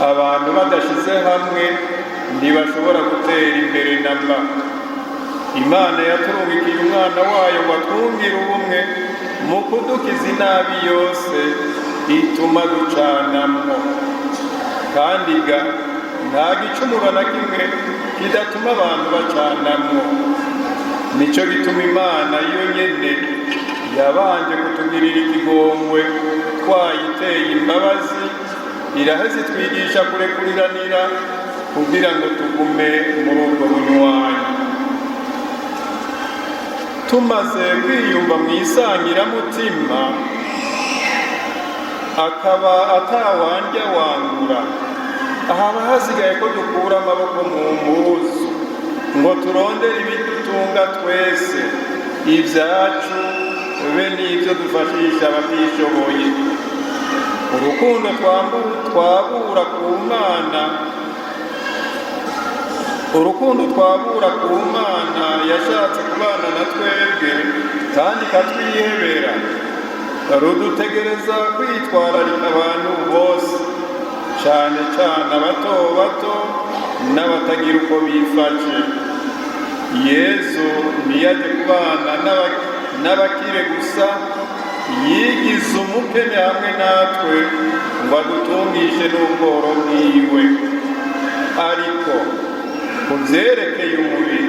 abantu badashize hamwe ntibashobora gutera imbere namba. Imana yaturungikiye umwana wayo ngo atwungire ubumwe mu kudukiza inabi yose ituma ducanamwo, kandi nta gicumuro na kimwe kidatuma abantu bacanamwo. Nico gituma Imana yo nyene yabanje kutugirira ikigongwe twayiteye imbabazi, iraheze itwigisha kurekuriranira kugira ngo tugume muri ubwo bunywanyi. Tumaze kwiyumva mu isangiramutima, akaba atawandya wangura, haba hasigaye ko dukura amaboko mu mpuzu ngo turondere ibidutunga twese, ibyacu be n'ibyo dufashisha abatishoboye. Urukundo twabura ku Mana, urukundo twabura ku Mana yashatse kubana na twebwe kandi ikatwihebera, rudutegereza kwitwararika abantu bose, cyane cyane abato bato n'abatagira uko bifashe. Yesu ntiyaje kubana n'abakire gusa, yigize umukene hamwe natwe ngo adutungishe n'ubworo bwiwe. Ariko ku byerekeye umubiri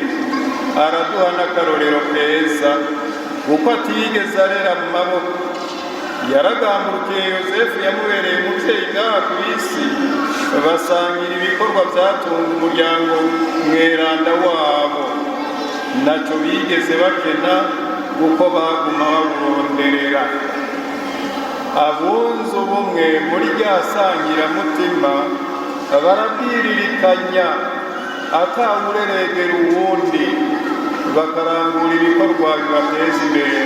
araduha n'akarorero keza, kuko atigeze arera mu maboko. Yaragamburukiye Yosefu, yamubereye umubyeyi ngaha ku isi, basangira ibikorwa byatunga umuryango mweranda wabo. Ntacyo bigeze bakena kuko baguma bawuronderera. Abunze ubumwe muri rya sangiramutima barabwiririkanya atawureregera uwundi, bakarangura ibikorwa bibateza imbere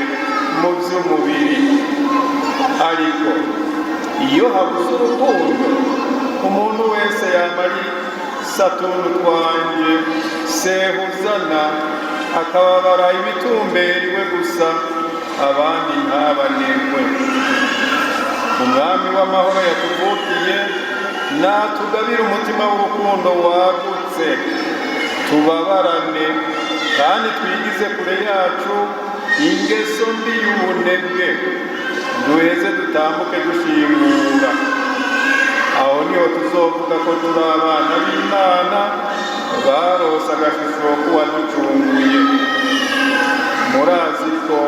mu by'umubiri. Ariko iyo habuze urukundo, umuntu wese yamara satuntu twanjye sehuzana, akababara ibitumberiwe gusa, abandi ntabanerwe. Umwami w'amahoro yatuvukiye natugabire umutima w'urukundo wagutse, tubabarane kandi twigize kure yacu ingeso mbi y'ubunebwe, duheze dutambuke dushimura. Aho niho tuzovuga ko turi abana b'Imana barose agashusho k'uwaducunguye. Murazi ko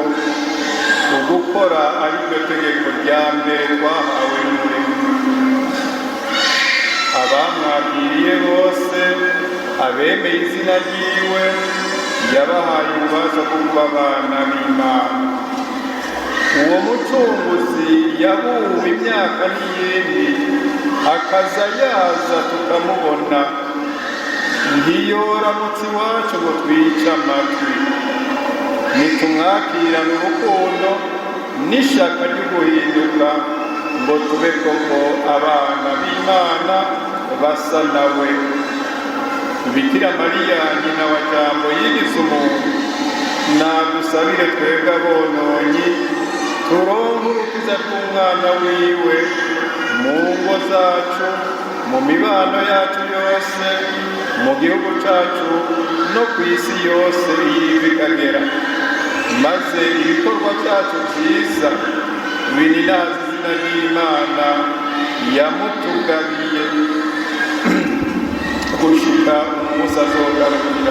ugukora ari ryo tegeko rya mbere twahawe n'Umuremyi. Abamwakiriye bose, abemeye izina ryiwe, yabahaye ububasha bwo kuba abana b'Imana. Uwo mucunguzi yabuwe imyaka n'iyindi, akaza yaza tukamubona. Ntiyoramutse iwacu ngo twice amatwi. Nitumwakirane urukundo n'ishaka ryo guhinduka, ngo tube koko abana b'Imana basa nawe. Bikira Mariya nyina wa Jambo yigize umuntu, nadusabire twebwe abononyi turonke urukiza rw'umwana wiwe mu ngo zacu, mu mibano yacu yose, mu gihugu cyacu no ku isi yose yiva ikagera, maze ibikorwa byacu byiza bininaze izina ry'Imana yamutugabiye gushika umunsi azogaruka.